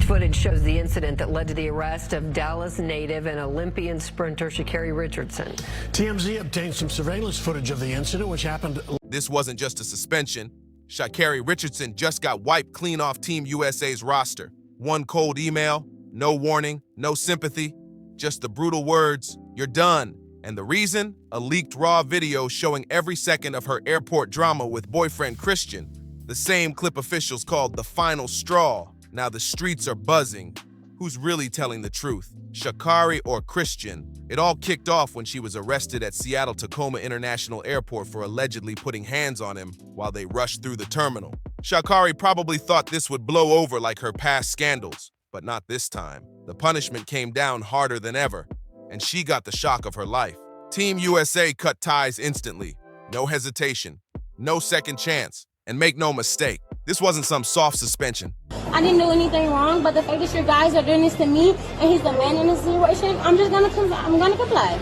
Footage shows the incident that led to the arrest of Dallas native and Olympian sprinter Sha'Carri Richardson. TMZ obtained some surveillance footage of the incident, which happened. This wasn't just a suspension. Sha'Carri Richardson just got wiped clean off Team USA's roster. One cold email, no warning, no sympathy, just the brutal words, "You're done." And the reason? A leaked raw video showing every second of her airport drama with boyfriend Christian. The same clip officials called the final straw. Now the streets are buzzing. Who's really telling the truth? Sha'Carri or Christian? It all kicked off when she was arrested at Seattle-Tacoma International Airport for allegedly putting hands on him while they rushed through the terminal. Sha'Carri probably thought this would blow over like her past scandals, but not this time. The punishment came down harder than ever, and she got the shock of her life. Team USA cut ties instantly. No hesitation, no second chance. And make no mistake, this wasn't some soft suspension. I didn't do anything wrong, but the fact that you guys are doing this to me and he's the man in this situation, I'm gonna comply.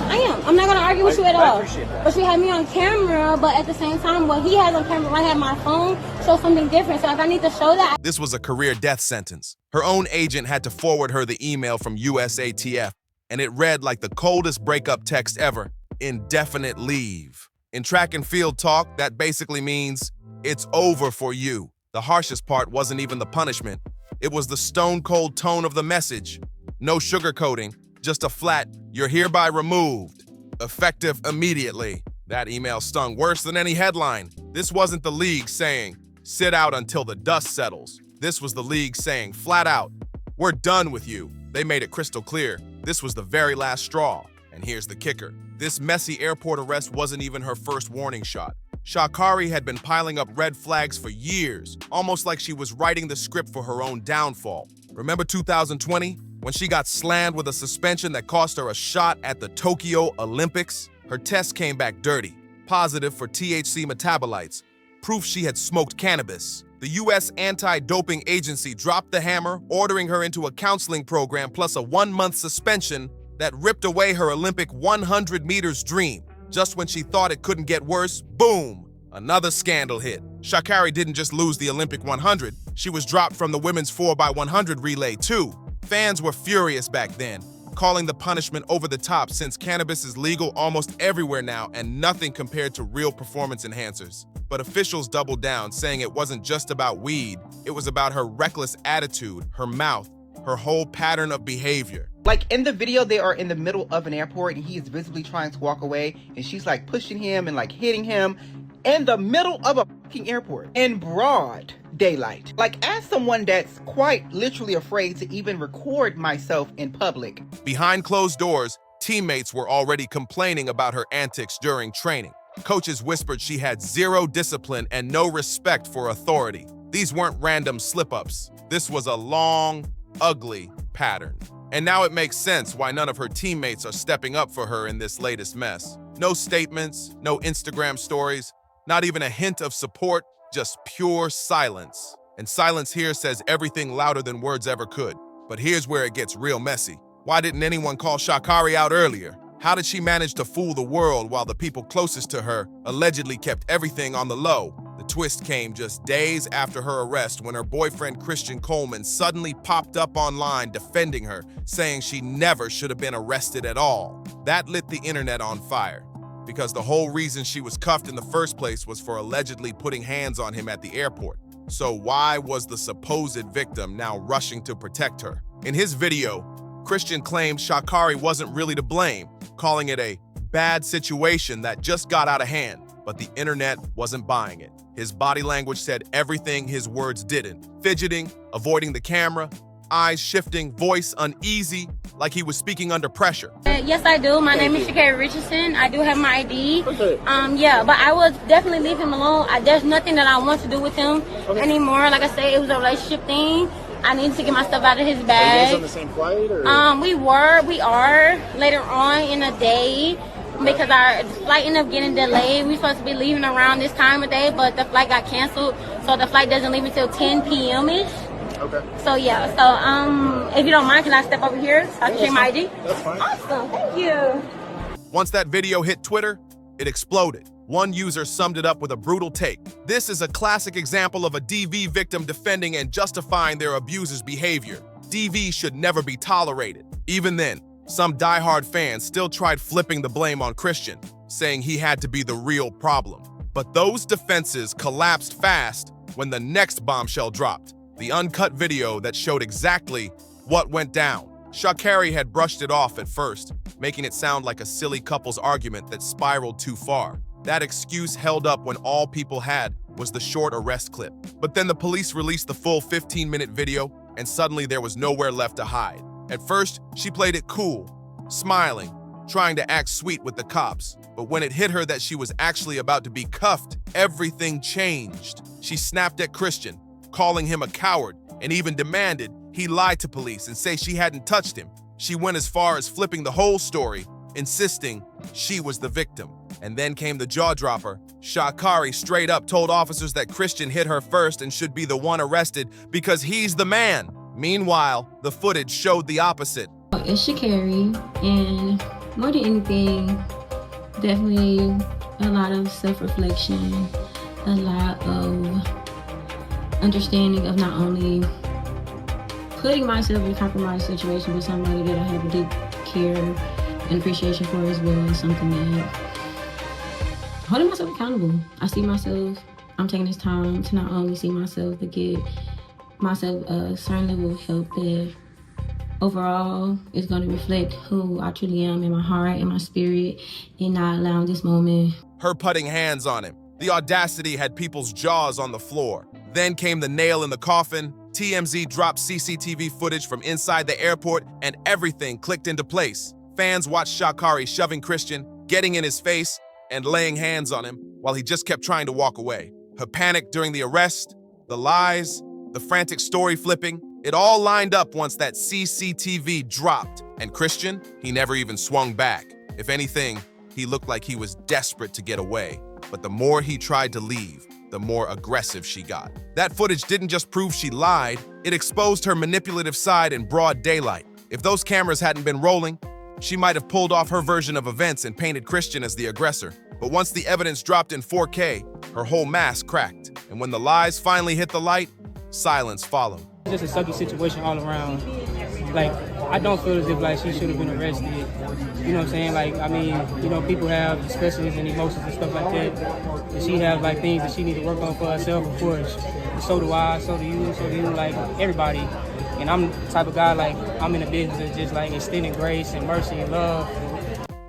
I am. I'm not gonna argue with you at all. But you had me on camera, but at the same time, what he has on camera, I have my phone, show something different. So if I need to show that. This was a career death sentence. Her own agent had to forward her the email from USATF, and it read like the coldest breakup text ever: indefinite leave. In track and field talk, that basically means it's over for you. The harshest part wasn't even the punishment. It was the stone-cold tone of the message. No sugarcoating, just a flat, "You're hereby removed," effective immediately. That email stung worse than any headline. This wasn't the league saying, "Sit out until the dust settles." This was the league saying, flat out, "We're done with you." They made it crystal clear. This was the very last straw. And here's the kicker. This messy airport arrest wasn't even her first warning shot. Sha'Carri had been piling up red flags for years, almost like she was writing the script for her own downfall. Remember 2020, when she got slammed with a suspension that cost her a shot at the Tokyo Olympics? Her test came back dirty, positive for THC metabolites, proof she had smoked cannabis. The U.S. anti-doping agency dropped the hammer, ordering her into a counseling program plus a 1-month suspension that ripped away her Olympic 100 meters dream. Just when she thought it couldn't get worse, boom, another scandal hit. Sha'Carri didn't just lose the Olympic 100, she was dropped from the women's 4x100 relay too. Fans were furious back then, calling the punishment over the top since cannabis is legal almost everywhere now and nothing compared to real performance enhancers. But officials doubled down, saying it wasn't just about weed, it was about her reckless attitude, her mouth, her whole pattern of behavior. Like in the video, they are in the middle of an airport and he is visibly trying to walk away and she's like pushing him and like hitting him in the middle of a fucking airport in broad daylight. Like, as someone that's quite literally afraid to even record myself in public. Behind closed doors, teammates were already complaining about her antics during training. Coaches whispered she had zero discipline and no respect for authority. These weren't random slip-ups. This was a long, ugly pattern. And now it makes sense why none of her teammates are stepping up for her in this latest mess. No statements, no Instagram stories, not even a hint of support, just pure silence. And silence here says everything louder than words ever could. But here's where it gets real messy. Why didn't anyone call Sha'Carri out earlier? How did she manage to fool the world while the people closest to her allegedly kept everything on the low? The twist came just days after her arrest when her boyfriend Christian Coleman suddenly popped up online defending her, saying she never should have been arrested at all. That lit the internet on fire, because the whole reason she was cuffed in the first place was for allegedly putting hands on him at the airport. So why was the supposed victim now rushing to protect her? In his video, Christian claimed Sha'Carri wasn't really to blame, calling it a bad situation that just got out of hand. But the internet wasn't buying it. His body language said everything his words didn't. Fidgeting, avoiding the camera, eyes shifting, voice uneasy, like he was speaking under pressure. Yes, I do. My name is Sha'Carri Richardson. I do have my ID. Yeah, but I will definitely leave him alone. There's nothing that I want to do with him anymore. Like I said, it was a relationship thing. I need to get my stuff out of his bag. Are you guys on the same flight? Or? We are later on in the day, because our flight ended up getting delayed. We were supposed to be leaving around this time of day, but the flight got canceled, so the flight doesn't leave until 10 p.m.-ish. Okay. So yeah, if you don't mind, can I step over here so I can check my ID? That's fine. Awesome, thank you. Once that video hit Twitter, it exploded. One user summed it up with a brutal take. This is a classic example of a DV victim defending and justifying their abuser's behavior. DV should never be tolerated. Even then, some diehard fans still tried flipping the blame on Christian, saying he had to be the real problem. But those defenses collapsed fast when the next bombshell dropped, the uncut video that showed exactly what went down. Sha'Carri had brushed it off at first, making it sound like a silly couple's argument that spiraled too far. That excuse held up when all people had was the short arrest clip. But then the police released the full 15-minute video, and suddenly there was nowhere left to hide. At first, she played it cool, smiling, trying to act sweet with the cops. But when it hit her that she was actually about to be cuffed, everything changed. She snapped at Christian, calling him a coward, and even demanded he lie to police and say she hadn't touched him. She went as far as flipping the whole story, insisting she was the victim. And then came the jaw-dropper. Sha'Carri straight up told officers that Christian hit her first and should be the one arrested because he's the man. Meanwhile, the footage showed the opposite. It's Sha'Carri, and more than anything, definitely a lot of self-reflection, a lot of understanding of not only putting myself in a compromised situation with somebody that I have a deep care and appreciation for as well is something that holding myself accountable. I see myself, I'm taking this time to not only see myself, but get myself a certain level of help that overall is going to reflect who I truly am in my heart and my spirit, and not allowing this moment. Her putting hands on him. The audacity had people's jaws on the floor. Then came the nail in the coffin. TMZ dropped CCTV footage from inside the airport, and everything clicked into place. Fans watched Sha'Carri shoving Christian, getting in his face, and laying hands on him while he just kept trying to walk away. Her panic during the arrest, the lies, the frantic story flipping, it all lined up once that CCTV dropped. And Christian, he never even swung back. If anything, he looked like he was desperate to get away. But the more he tried to leave, the more aggressive she got. That footage didn't just prove she lied, it exposed her manipulative side in broad daylight. If those cameras hadn't been rolling, she might have pulled off her version of events and painted Christian as the aggressor. But once the evidence dropped in 4K, her whole mask cracked. And when the lies finally hit the light, silence followed. It's just a sucky situation all around. Like, I don't feel as if like she should have been arrested. You know what I'm saying? Like, I mean, you know, people have discussions and emotions and stuff like that. And she has like things that she needs to work on for herself, of course. And so do I, so do you, like everybody. And I'm the type of guy, like, I'm in the business of just like extending grace and mercy and love.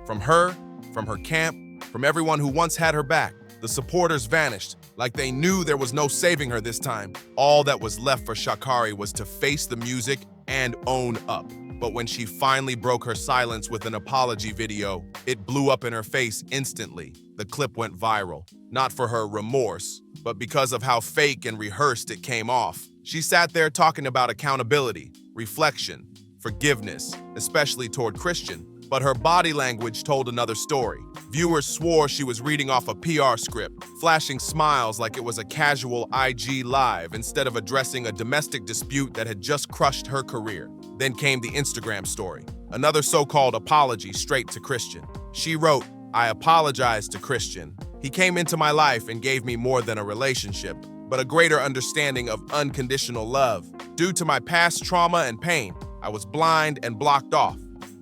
From her camp, from everyone who once had her back, the supporters vanished, like they knew there was no saving her this time. All that was left for Sha'Carri was to face the music and own up. But when she finally broke her silence with an apology video, it blew up in her face instantly. The clip went viral, not for her remorse, but because of how fake and rehearsed it came off. She sat there talking about accountability, reflection, forgiveness, especially toward Christian. But her body language told another story. Viewers swore she was reading off a PR script, flashing smiles like it was a casual IG live instead of addressing a domestic dispute that had just crushed her career. Then came the Instagram story, another so-called apology straight to Christian. She wrote, "I apologize to Christian. He came into my life and gave me more than a relationship, but a greater understanding of unconditional love. Due to my past trauma and pain, I was blind and blocked off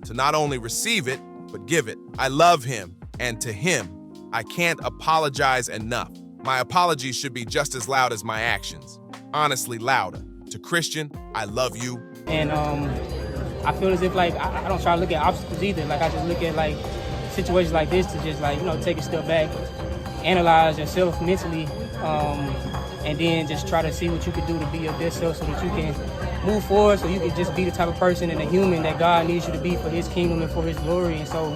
to not only receive it, but give it. I love him, and to him, I can't apologize enough. My apologies should be just as loud as my actions. Honestly, louder. To Christian, I love you." And I feel as if like I don't try to look at obstacles either. Like I just look at like situations like this to just like, you know, take a step back, analyze yourself mentally, and then just try to see what you can do to be your best self so that you can move forward, so you can just be the type of person and a human that God needs you to be for his kingdom and for his glory. And so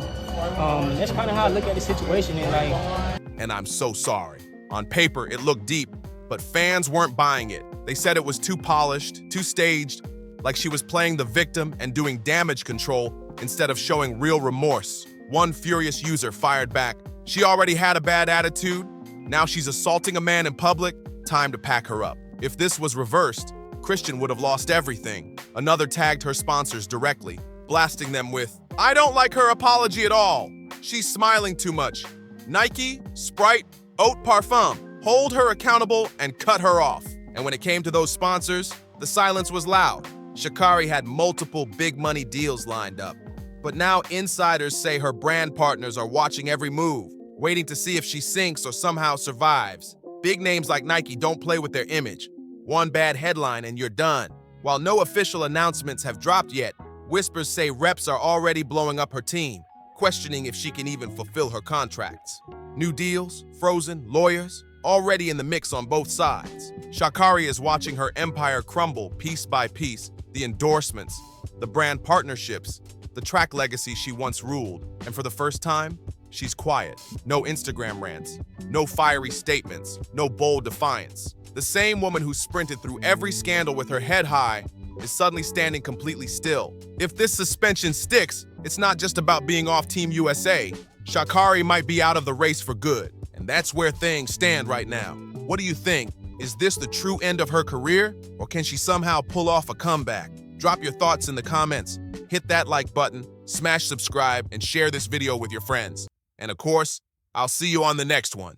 that's kind of how I look at the situation. And like, And I'm so sorry. On paper, it looked deep, but fans weren't buying it. They said it was too polished, too staged, like she was playing the victim and doing damage control instead of showing real remorse. One furious user fired back, "She already had a bad attitude. Now she's assaulting a man in public. Time to pack her up." If this was reversed, Christian would have lost everything. Another tagged her sponsors directly, blasting them with, "I don't like her apology at all. She's smiling too much. Nike, Sprite, Eau Parfum, hold her accountable and cut her off. And when it came to those sponsors, the silence was loud. Sha'Carri had multiple big money deals lined up. But now insiders say her brand partners are watching every move, waiting to see if she sinks or somehow survives. Big names like Nike don't play with their image. One bad headline and you're done. While no official announcements have dropped yet, whispers say reps are already blowing up her team, questioning if she can even fulfill her contracts. New deals, frozen, lawyers, already in the mix on both sides. Sha'Carri is watching her empire crumble piece by piece, the endorsements, the brand partnerships, the track legacy she once ruled, and for the first time, she's quiet. No Instagram rants, no fiery statements, no bold defiance. The same woman who sprinted through every scandal with her head high is suddenly standing completely still. If this suspension sticks, it's not just about being off Team USA. Sha'Carri might be out of the race for good, and that's where things stand right now. What do you think? Is this the true end of her career, or can she somehow pull off a comeback? Drop your thoughts in the comments. Hit that like button, smash subscribe, and share this video with your friends. And of course, I'll see you on the next one.